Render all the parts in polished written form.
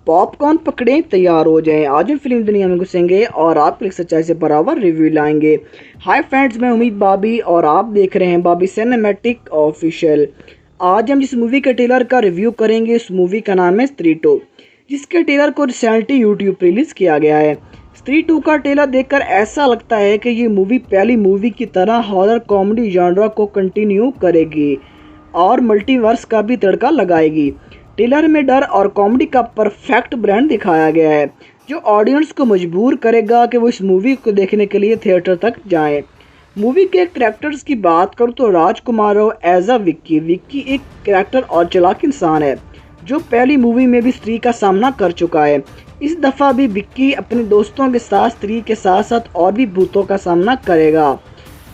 Pop corn पकड़ें, तैयार हो जाएं। आज हम फिल्म दुनिया में घुसेंगे और आपके लिए सच्चाई से भरा हुआ रिव्यू लाएंगे। हाय फ्रेंड्स, मैं उम्मीद बाबी और आप देख रहे हैं बाबी सिनेमैटिक ऑफिशियल। आज हम जिस मूवी के ट्रेलर का रिव्यू करेंगे उस मूवी का नाम है स्त्री 2, जिसके ट्रेलर को रिसेंटली यूट्यूब पर रिलीज़ किया गया है। स्त्री 2 का ट्रेलर देखकर ऐसा लगता है कि ये मूवी पहली मूवी की तरह हॉरर कॉमेडी जॉनरा को कंटिन्यू करेगी और मल्टीवर्स का भी तड़का लगाएगी। ट्रेलर में डर और कॉमेडी का परफेक्ट ब्रांड दिखाया गया है, जो ऑडियंस को मजबूर करेगा कि वो इस मूवी को देखने के लिए थिएटर तक जाएं। मूवी के कैरेक्टर्स की बात करूँ तो राजकुमार राव एज अ विक्की एक कैरेक्टर और चालाक इंसान है, जो पहली मूवी में भी स्त्री का सामना कर चुका है। इस दफ़ा भी विक्की अपने दोस्तों के साथ स्त्री के साथ साथ और भी भूतों का सामना करेगा।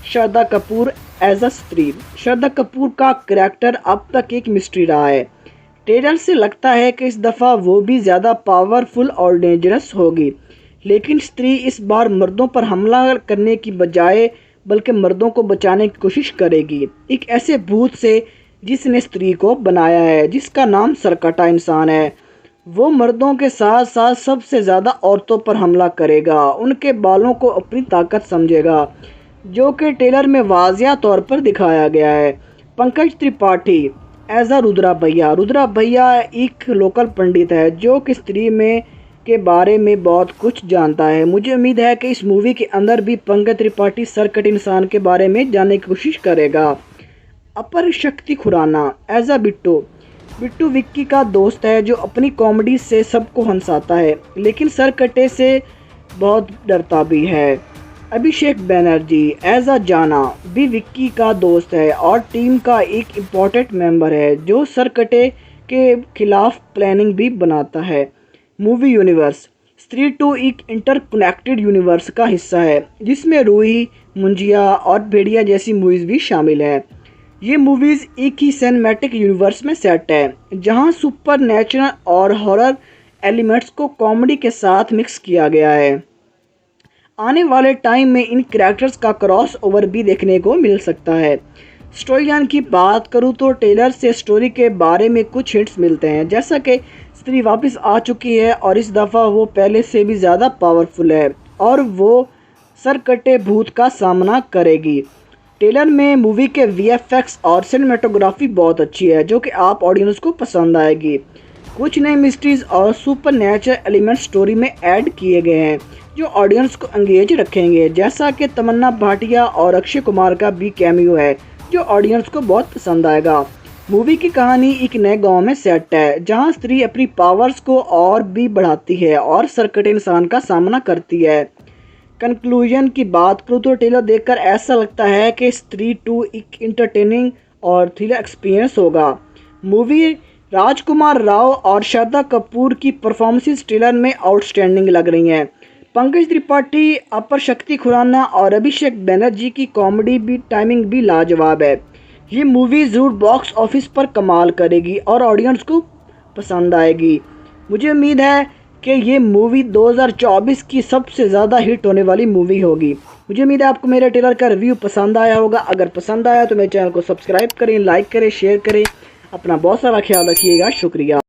श्रद्धा कपूर एज अ स्त्री। श्रद्धा कपूर का कैरेक्टर अब तक एक मिस्ट्री रहा है। ट्रेलर से लगता है कि इस दफ़ा वो भी ज़्यादा पावरफुल और डेंजरस होगी, लेकिन स्त्री इस बार मर्दों पर हमला करने की बजाय बल्कि मर्दों को बचाने की कोशिश करेगी, एक ऐसे भूत से जिसने स्त्री को बनाया है, जिसका नाम सरकटा इंसान है। वो मर्दों के साथ साथ सबसे ज़्यादा औरतों पर हमला करेगा, उनके बालों को अपनी ताकत समझेगा, जो कि ट्रेलर में वाज़िया तौर पर दिखाया गया है। पंकज त्रिपाठी एज अ रुद्रा भैया एक लोकल पंडित है जो कि स्त्री में के बारे में बहुत कुछ जानता है। मुझे उम्मीद है कि इस मूवी के अंदर भी पंकज त्रिपाठी सरकट इंसान के बारे में जानने की कोशिश करेगा। अपर शक्ति खुराना एज अ बिट्टू विक्की का दोस्त है, जो अपनी कॉमेडी से सबको हंसाता है लेकिन सरकटे से बहुत डरता भी है। अभिषेक बनर्जी एज अ जाना भी विक्की का दोस्त है और टीम का एक इम्पोर्टेंट मेंबर है, जो सरकटे के खिलाफ प्लानिंग भी बनाता है। Movie universe. स्त्री 2 एक इंटरकनेक्टेड यूनिवर्स का हिस्सा है, जिसमें रूही, मुंजिया और भेड़िया जैसी मूवीज़ भी शामिल है। ये मूवीज़ एक ही सिनेमैटिक यूनिवर्स में सेट है, जहां सुपर नेचुरल और हॉरर एलिमेंट्स को कॉमेडी के साथ मिक्स किया गया है। आने वाले टाइम में इन कैरेक्टर्स का क्रॉस ओवर भी देखने को मिल सकता है। स्टोरी लाइन की बात करूँ तो ट्रेलर से स्टोरी के बारे में कुछ हिंट्स मिलते हैं, जैसा कि स्त्री वापस आ चुकी है और इस दफ़ा वो पहले से भी ज़्यादा पावरफुल है और वो सरकटे भूत का सामना करेगी। ट्रेलर में मूवी के VFX और सिनेमेटोग्राफी बहुत अच्छी है, जो कि आप ऑडियंस को पसंद आएगी। कुछ नए मिस्ट्रीज और सुपर नेचुरल एलिमेंट स्टोरी में ऐड किए गए हैं, जो ऑडियंस को एंगेज रखेंगे, जैसा कि तमन्ना भाटिया और अक्षय कुमार का भी कैमियो है, जो ऑडियंस को बहुत पसंद आएगा। मूवी की कहानी एक नए गांव में सेट है, जहां स्त्री अपनी पावर्स को और भी बढ़ाती है और सरकटे इंसान का सामना करती है। कंक्लूजन की बात करूँ तो ट्रेलर देखकर ऐसा लगता है कि स्त्री 2 एक इंटरटेनिंग और थ्रिलर एक्सपीरियंस होगा। मूवी राजकुमार राव और श्रद्धा कपूर की परफॉर्मेंसेस ट्रेलर में आउटस्टैंडिंग लग रही हैं। पंकज त्रिपाठी, अपर शक्ति खुराना और अभिषेक बनर्जी की कॉमेडी भी टाइमिंग भी लाजवाब है। ये मूवी ज़रूर बॉक्स ऑफिस पर कमाल करेगी और ऑडियंस को पसंद आएगी। मुझे उम्मीद है कि ये मूवी 2024 की सबसे ज़्यादा हिट होने वाली मूवी होगी। मुझे उम्मीद है आपको मेरे ट्रेलर का रिव्यू पसंद आया होगा। अगर पसंद आया तो मेरे चैनल को सब्सक्राइब करें, लाइक करें, शेयर करें। अपना बहुत सारा ख्याल रखिएगा। शुक्रिया।